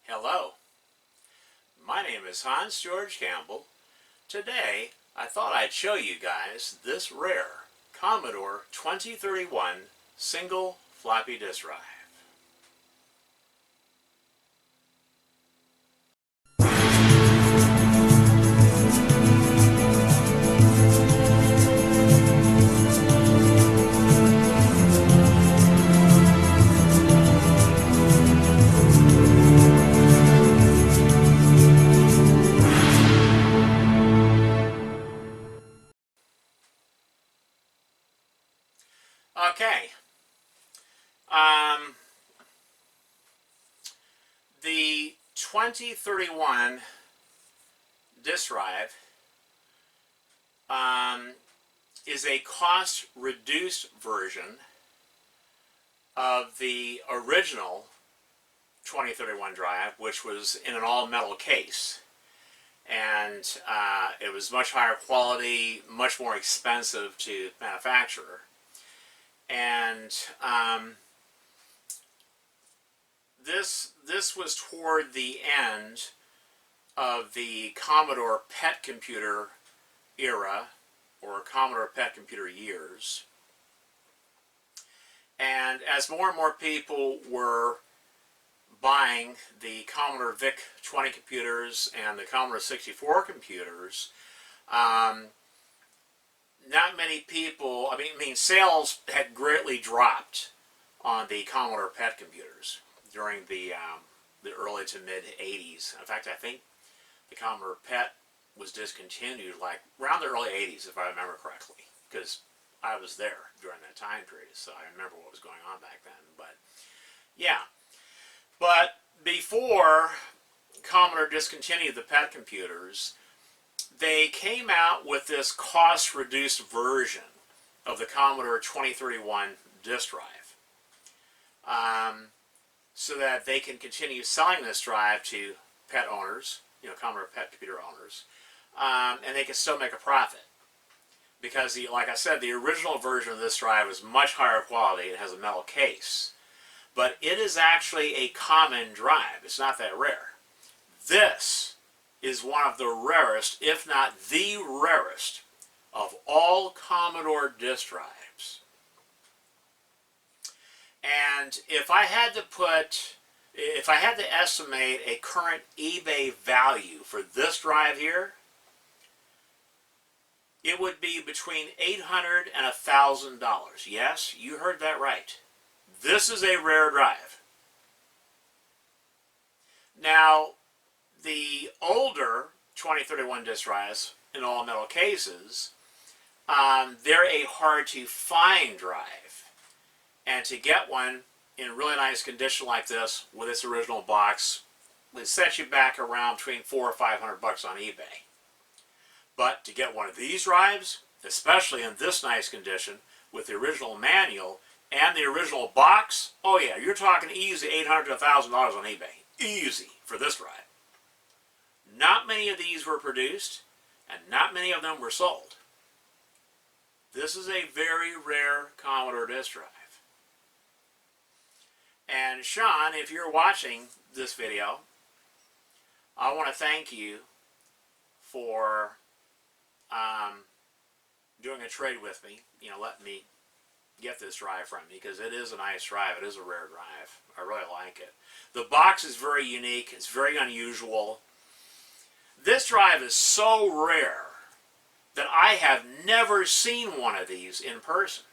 Hello, my name is Hans George Campbell. Today I thought I'd show you guys this rare Commodore 2031 single floppy disk drive. Okay, the 2031 disk drive is a cost-reduced version of the original 2031 drive, which was in an all-metal case. And it was much higher quality, much more expensive to manufacture. And this was toward the end of the Commodore PET computer era, or Commodore PET computer years. And as more and more people were buying the Commodore VIC-20 computers and the Commodore 64 computers, not many people, I mean sales had greatly dropped on the Commodore PET computers during the early to mid 80s. In fact, I think the Commodore PET was discontinued like around the early 80s, if I remember correctly, because I was there during that time period, so I remember what was going on back then. But yeah, but before Commodore discontinued the PET computers, they came out with this cost-reduced version of the Commodore 2031 disk drive, so that they can continue selling this drive to PET owners, Commodore PET computer owners, and they can still make a profit. Because, like I said, the original version of this drive is much higher quality. It has a metal case. But it is actually a common drive. It's not that rare. This is one of the rarest, if not the rarest, of all Commodore disk drives. And if I had to estimate a current eBay value for this drive here, it would be between $800 and $1,000. Yes, you heard that right. This is a rare drive. Now, the older 2031 disk drives in all metal cases, they're a hard to find drive. And to get one in really nice condition like this with its original box, it sets you back around between $400 or $500 on eBay. But to get one of these drives, especially in this nice condition with the original manual and the original box, oh yeah, you're talking easy $800 to $1,000 on eBay. Easy for this drive. Not many of these were produced, and not many of them were sold. This is a very rare Commodore disk drive. And Sean, if you're watching this video, I want to thank you for doing a trade with me, letting me get this drive from me, because it is a nice drive. It is a rare drive. I really like it. The box is very unique. It's very unusual. This drive is so rare that I have never seen one of these in person.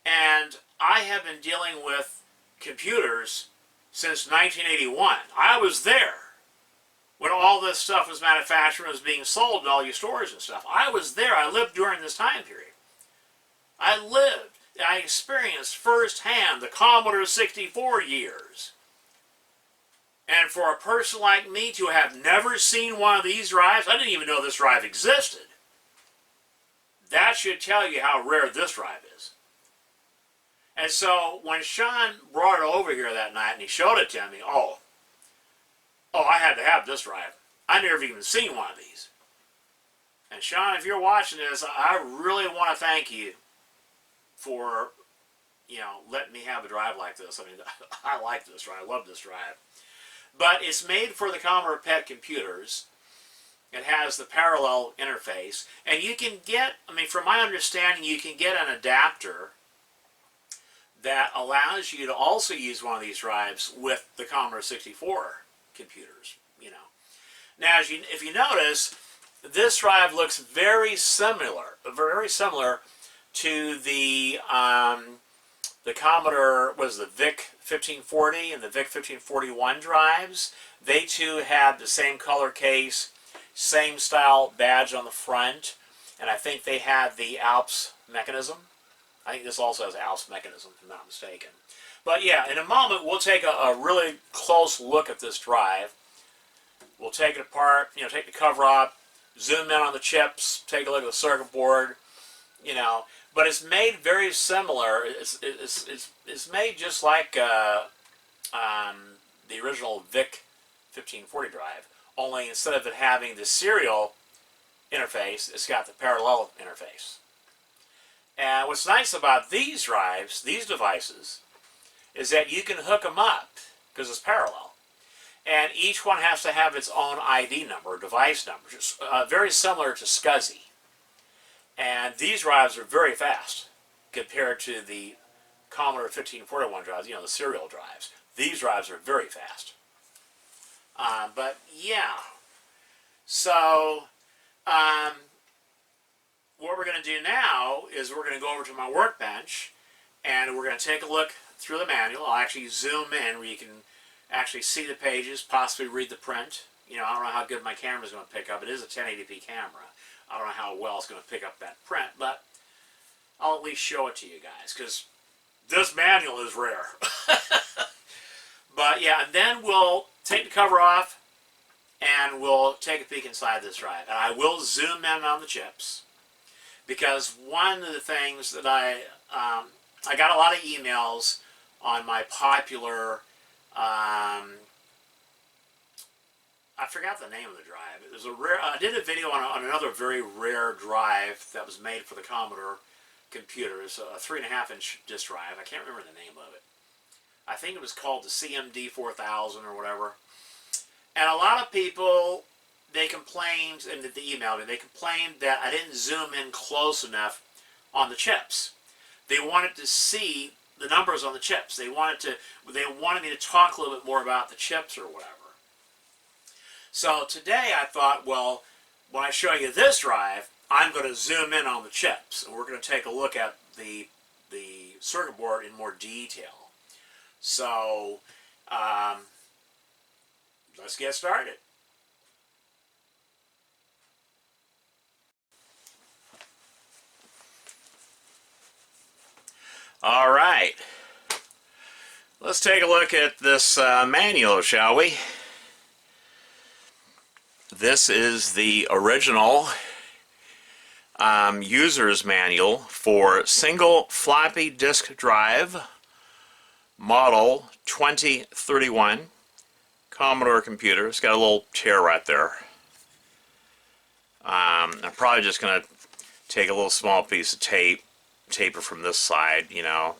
And I have been dealing with computers since 1981. I was there when all this stuff was manufactured and was being sold in all your stores and stuff. I was there. I lived during this time period. I experienced firsthand the Commodore 64 years. And for a person like me to have never seen one of these drives, I didn't even know this drive existed. That should tell you how rare this drive is. And so when Sean brought it over here that night and he showed it to me, oh, I had to have this drive. I never even seen one of these. And Sean, if you're watching this, I really want to thank you for, letting me have a drive like this. I mean, I like this drive. I love this drive. But it's made for the Commodore PET computers. It has the parallel interface. And you can get, I mean, from my understanding, you can get an adapter that allows you to also use one of these drives with the Commodore 64 computers, you know. Now, if you notice, this drive looks very similar to the Commodore, the VIC 1540 and the VIC 1541 drives. They too had the same color case, same style badge on the front, and I think they had the ALPS mechanism. I think this also has an ALPS mechanism, if I'm not mistaken. But yeah, in a moment we'll take a really close look at this drive. We'll take it apart, you know, take the cover off, zoom in on the chips, take a look at the circuit board, you know. But it's made very similar. It's made just like the original VIC 1540 drive, only instead of it having the serial interface, it's got the parallel interface. And what's nice about these drives, these devices, is that you can hook them up because it's parallel. And each one has to have its own ID number, device number, just, very similar to SCSI. And these drives are very fast compared to the Commodore 1541 drives, you know, the serial drives. These drives are very fast. But yeah, so what we're going to do now is we're going to go over to my workbench and we're going to take a look through the manual. I'll actually zoom in where you can actually see the pages, possibly read the print. You know, I don't know how good my camera is going to pick up. It is a 1080p camera. I don't know how well it's going to pick up that print, but I'll at least show it to you guys because this manual is rare. But yeah, and then we'll take the cover off and we'll take a peek inside this drive. And I will zoom in on the chips because one of the things that I got a lot of emails on my popular, I forgot the name of the drive. It was a rare. I did a video on another very rare drive that was made for the Commodore computers, a 3.5-inch disk drive. I can't remember the name of it. I think it was called the CMD 4000 or whatever. And a lot of people, they complained, and they emailed me, they complained that I didn't zoom in close enough on the chips. They wanted to see the numbers on the chips. They wanted me to talk a little bit more about the chips or whatever. So today I thought, well, when I show you this drive, I'm going to zoom in on the chips, and we're going to take a look at the circuit board in more detail. So let's get started. All right, let's take a look at this manual, shall we? This is the original user's manual for single floppy disk drive, model 2031, Commodore computer. It's got a little tear right there. I'm probably just going to take a little small piece of tape it from this side, you know.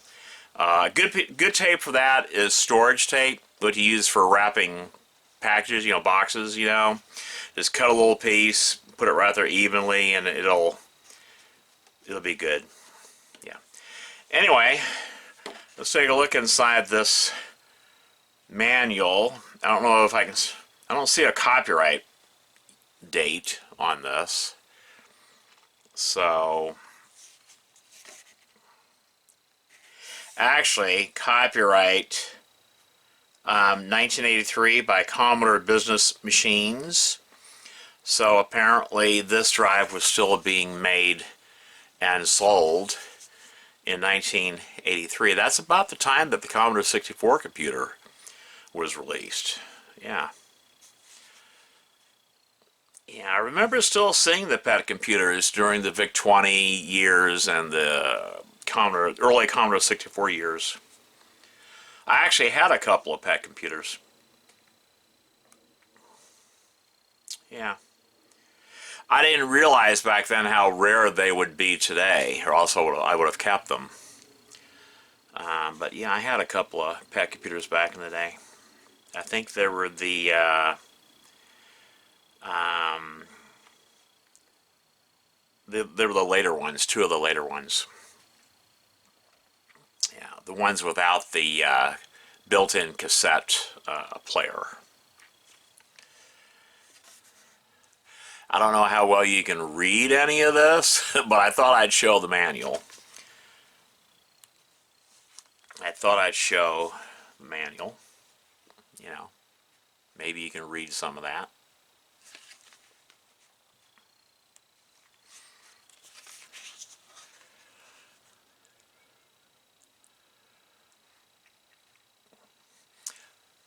Good tape for that is storage tape, what you use for wrapping packages, you know, boxes, you know. Just cut a little piece, put it right there evenly, and it'll be good. Yeah. Anyway, let's take a look inside this manual. I don't know if I don't see a copyright date on this. So, actually, copyright 1983 by Commodore Business Machines. So apparently this drive was still being made and sold in 1983. That's about the time that the Commodore 64 computer was released. Yeah. Yeah, I remember still seeing the PET computers during the VIC-20 years and the early Commodore 64 years. I actually had a couple of PET computers. Yeah. I didn't realize back then how rare they would be today, or else I would have kept them. But yeah, I had a couple of PET computers back in the day. I think they were the they were the later ones, two of the later ones. Yeah, the ones without the built-in cassette player. I don't know how well you can read any of this, but I thought I'd show the manual. I thought I'd show the manual. You know, maybe you can read some of that.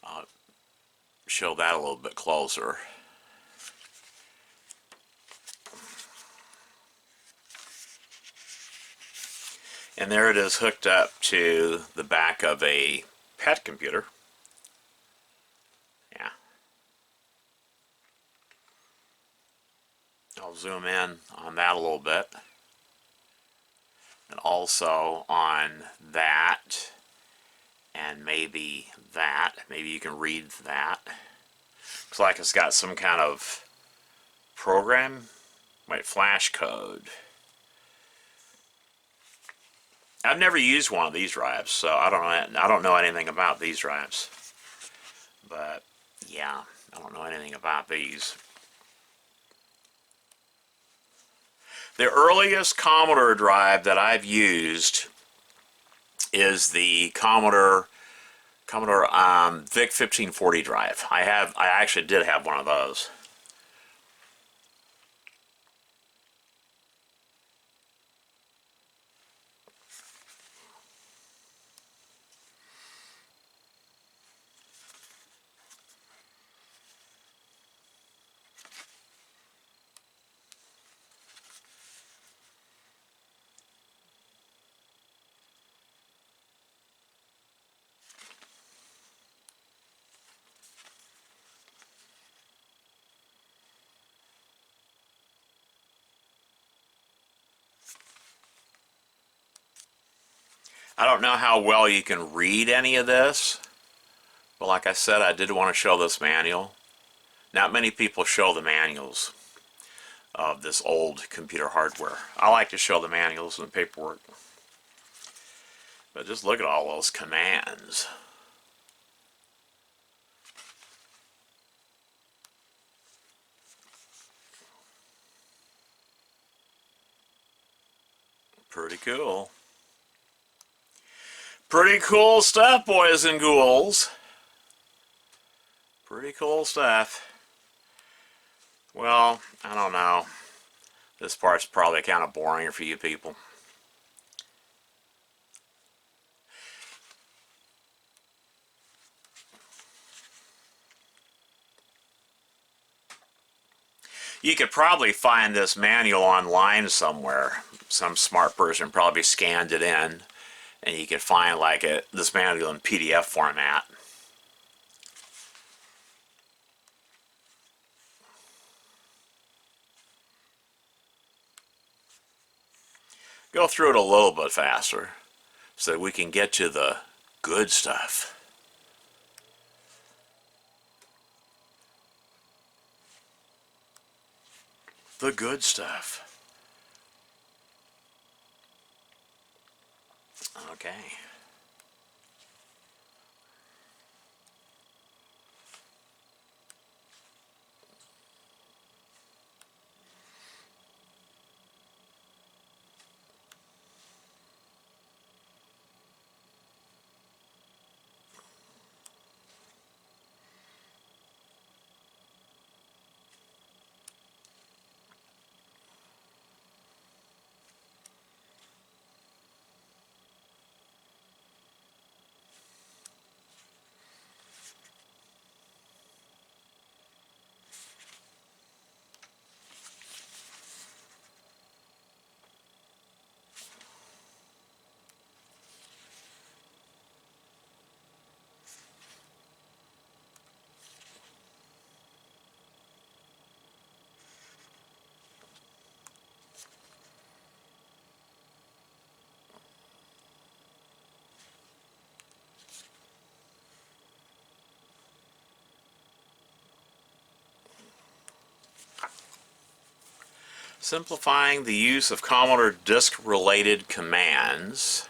I'll show that a little bit closer. And there it is hooked up to the back of a PET computer. Yeah. I'll zoom in on that a little bit. And also on that. And maybe that. Maybe you can read that. Looks like it's got some kind of program. Wait, flash code. I've never used one of these drives, so I don't know anything about these drives. But yeah, I don't know anything about these. The earliest Commodore drive that I've used is the Commodore VIC 1540 drive. I actually did have one of those. I don't know how well you can read any of this, but like I said, I did want to show this manual. Not many people show the manuals of this old computer hardware. I like to show the manuals and the paperwork. But just look at all those commands. Pretty cool. Pretty cool stuff, boys and ghouls. Pretty cool stuff. Well, I don't know. This part's probably kind of boring for you people. You could probably find this manual online somewhere. Some smart person probably scanned it in, and you could find like this manual in PDF format. Go through it a little bit faster so that we can get to the good stuff. The good stuff. Okay. Simplifying the use of Commodore disk-related commands.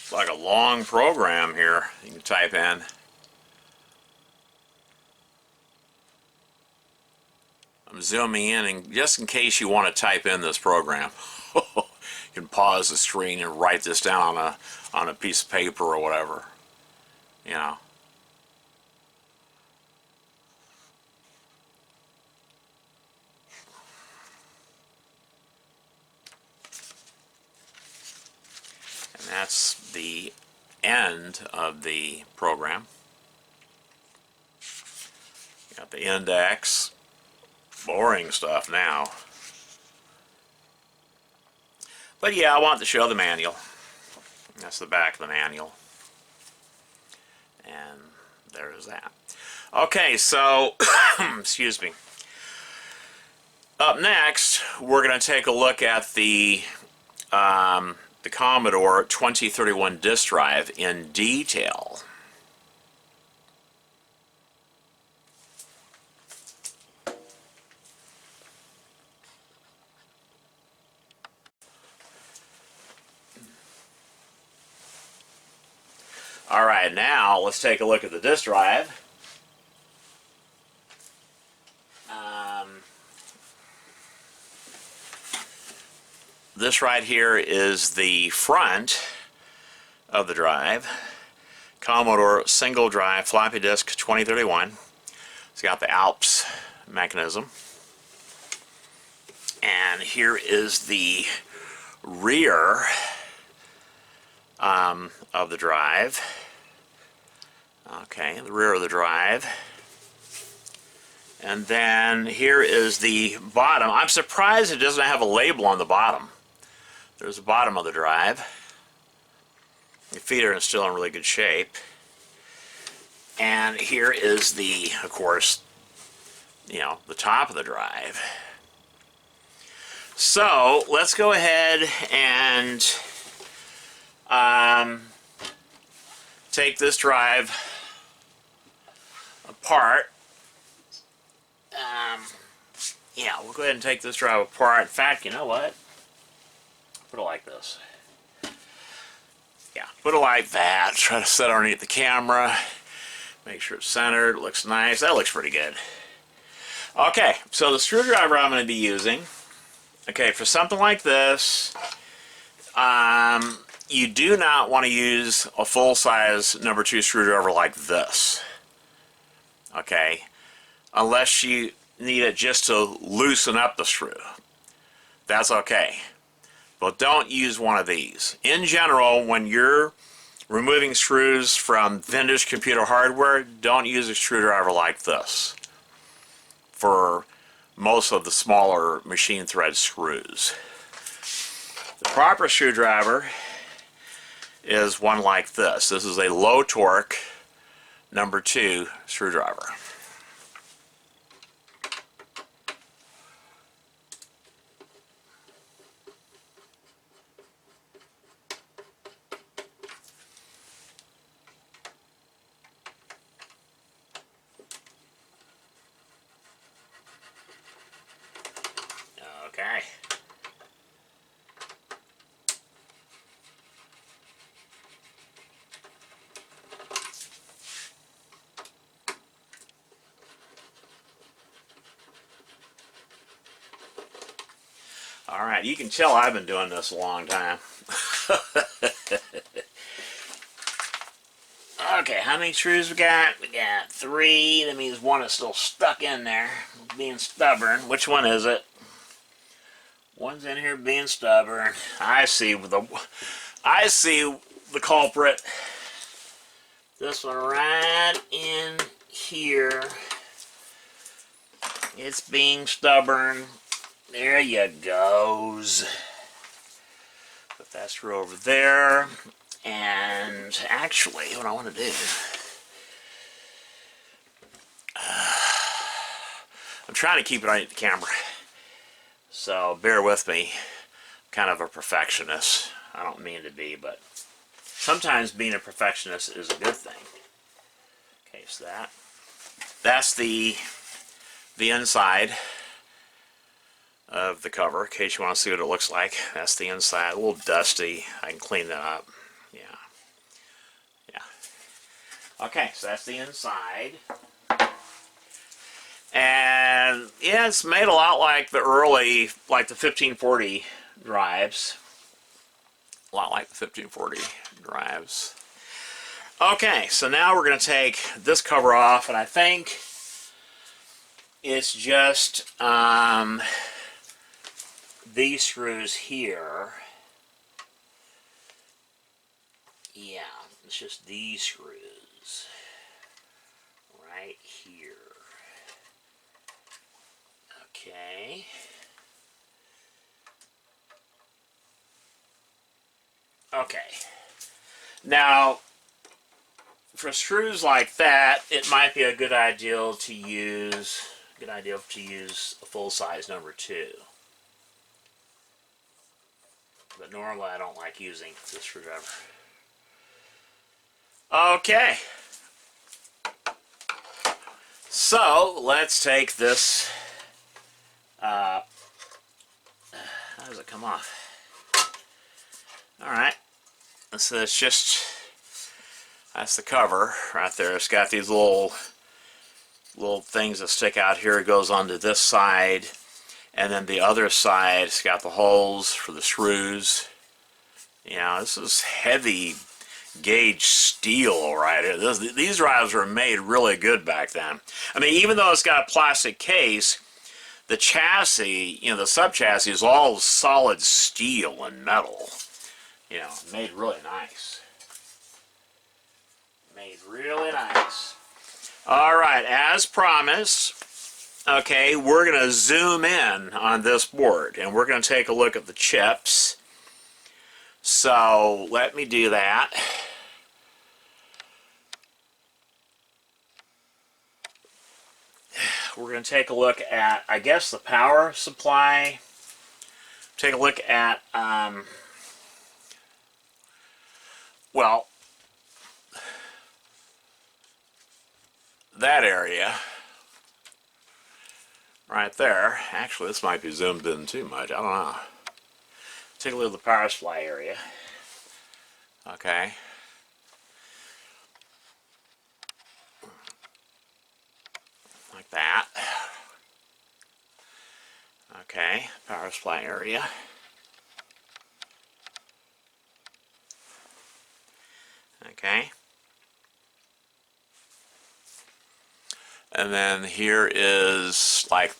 It's like a long program here you can type in. I'm zooming in, and just in case you want to type in this program, you can pause the screen and write this down on a piece of paper or whatever, you know. And that's the end of the program. Got the index. Boring stuff now. But yeah, I want to show the manual. That's the back of the manual. And there's that. Okay, so, excuse me. Up next, we're going to take a look at the Commodore 2031 disk drive in detail. Alright, now let's take a look at the disk drive. This right here is the front of the drive. Commodore single drive floppy disk 2031. It's got the Alps mechanism. And here is the rear of the drive. Okay, the rear of the drive. And then here is the bottom. I'm surprised it doesn't have a label on the bottom. There's the bottom of the drive. The feet are still in really good shape. And here is the, of course, you know, the top of the drive. So let's go ahead and take this drive apart. Yeah, we'll go ahead and take this drive apart. In fact, you know what? Put it like this. Yeah, put it like that. Try to set underneath the camera. Make sure it's centered. It looks nice. That looks pretty good. Okay, so the screwdriver I'm going to be using, okay, for something like this, you do not want to use a full-size number 2 screwdriver like this. Okay, unless you need it just to loosen up the screw. That's okay. But don't use one of these. In general, when you're removing screws from vintage computer hardware, don't use a screwdriver like this for most of the smaller machine thread screws. The proper screwdriver is one like this. This is a low torque number 2 screwdriver. Alright, you can tell I've been doing this a long time. Okay, how many screws we got? We got 3. That means one is still stuck in there, being stubborn. Which one is it? One's in here being stubborn. I see the culprit. This one right in here. It's being stubborn. There you goes. Put that screw over there. And actually, what I want to do, I'm trying to keep it on the camera, so bear with me. I'm kind of a perfectionist. I don't mean to be, but sometimes being a perfectionist is a good thing. Okay, so that's the inside of the cover, in case you want to see what it looks like. That's the inside. A little dusty. I can clean that up. Okay, so that's the inside. And yeah, it's made a lot like the early, like the 1540 drives. A lot like the 1540 drives. Okay, so now we're going to take this cover off, and I think it's just these screws here. Yeah, it's just these screws right here. Okay. Okay. Now, for screws like that, it might be a good idea to use a full-size number 2. But normally I don't like using this screwdriver. Okay. So let's take this. How does it come off? All right. So it's just, that's the cover right there. It's got these little things that stick out here. It goes onto this side, and then the other side, it's got the holes for the screws. You know, this is heavy gauge steel right here. These drives were made really good back then. I mean, even though it's got a plastic case, the chassis, you know, the sub-chassis is all solid steel and metal. You know, made really nice. Made really nice. Alright, as promised, okay, we're going to zoom in on this board, and we're going to take a look at the chips. So, let me do that. We're going to take a look at, I guess, the power supply. Take a look at, well, that area right there. Actually, this might be zoomed in too much. I don't know. Take a look at the power supply area. Okay. Like that. Okay, power supply area. Okay. And then here is like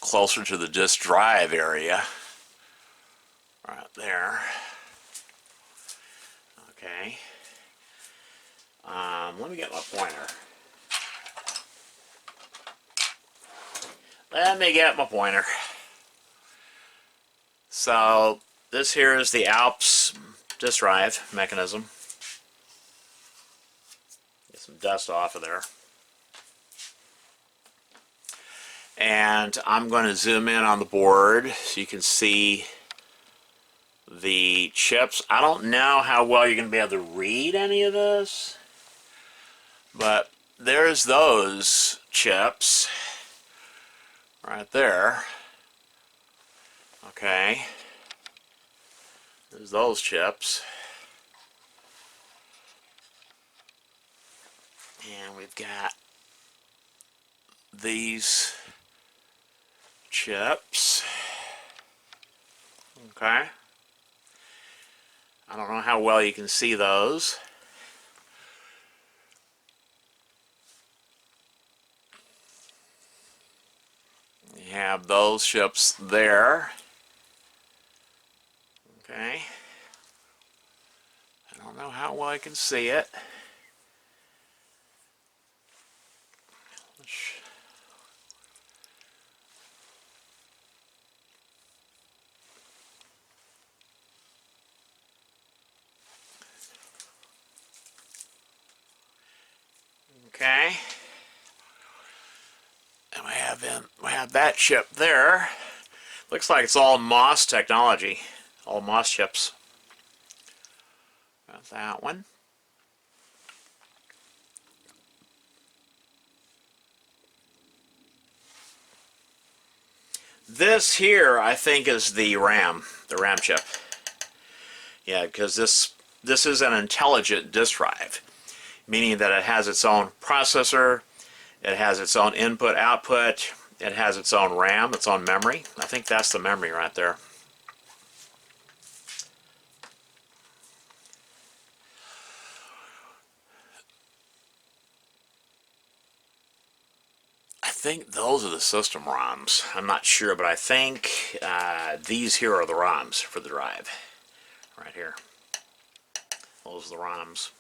closer to the disk drive area. Right there. Okay. Let me get my pointer. Let me get my pointer. So this here is the Alps disk drive mechanism. Get some dust off of there. And I'm going to zoom in on the board so you can see the chips. I don't know how well you're going to be able to read any of this, but there's those chips right there. Okay, there's those chips. And we've got these chips. Okay. I don't know how well you can see those. You have those chips there. Okay. I don't know how well I can see it. Okay. And we have that chip there. Looks like it's all MOS technology. All MOS chips. Got that one. This here, I think, is the RAM chip. Yeah, because this is an intelligent disk drive, meaning that it has its own processor, it has its own input-output, it has its own RAM, its own memory. I think that's the memory right there. I think those are the system ROMs. I'm not sure, but I think these here are the ROMs for the drive. Right here. Those are the ROMs.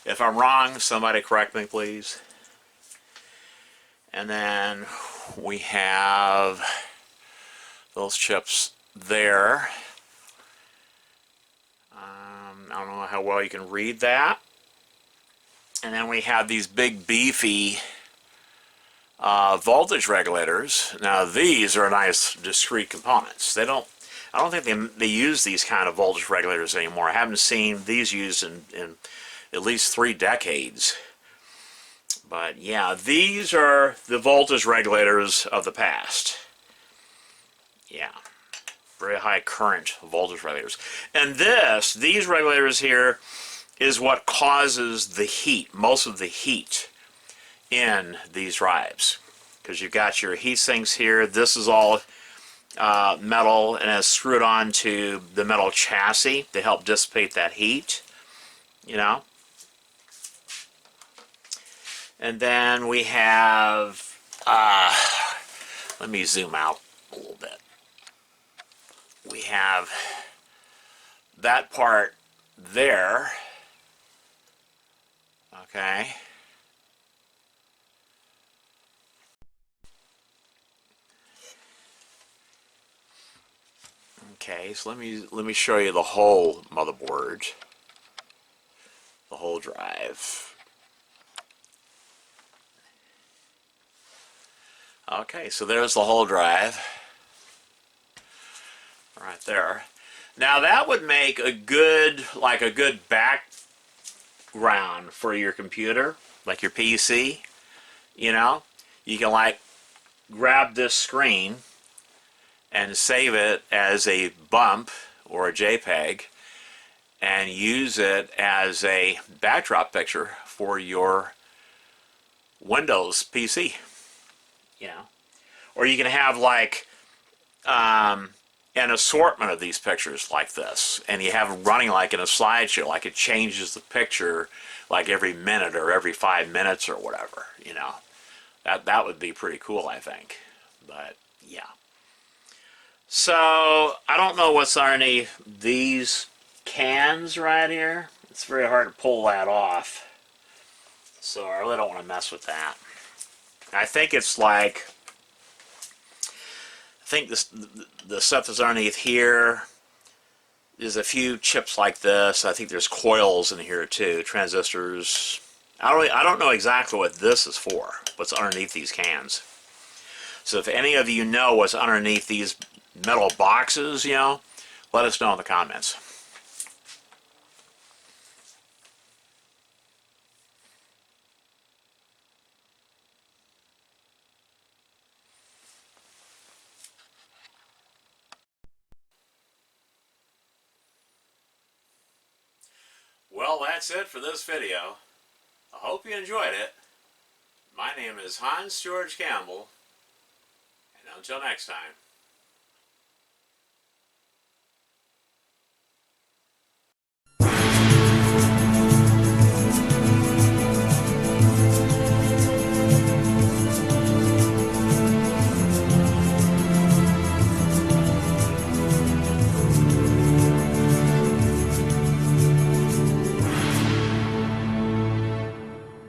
If I'm wrong, somebody correct me, please. And then we have those chips there. I don't know how well you can read that. And then we have these big beefy voltage regulators. Now these are nice discrete components. I don't think they use these kind of voltage regulators anymore. I haven't seen these used in at least 3 decades. But yeah, these are the voltage regulators of the past. Yeah, very high current voltage regulators. And these regulators here is what causes the heat, most of the heat in these drives. Because you've got your heat sinks here. This is all metal and is screwed onto the metal chassis to help dissipate that heat, you know. And then we have, let me zoom out a little bit. We have that part there, okay. Okay, so let me show you the whole motherboard, the whole drive. Okay, so there's the whole drive right there. Now that would make a good background for your computer, like your PC, you know. You can like grab this screen and save it as a bump or a JPEG and use it as a backdrop picture for your Windows PC, you know. Or you can have like an assortment of these pictures like this, and you have it running like in a slideshow, like it changes the picture like every minute or every 5 minutes or whatever, you know. That would be pretty cool, I think. But yeah. So I don't know what's underneath these cans right here. It's very hard to pull that off. So I really don't want to mess with that. I think it's like, I think the stuff that's underneath here is a few chips like this. I think there's coils in here too, transistors. I don't know exactly what this is for, what's underneath these cans. So if any of you know what's underneath these metal boxes, you know, let us know in the comments. Well, that's it for this video. I hope you enjoyed it. My name is Hans George Campbell, and until next time.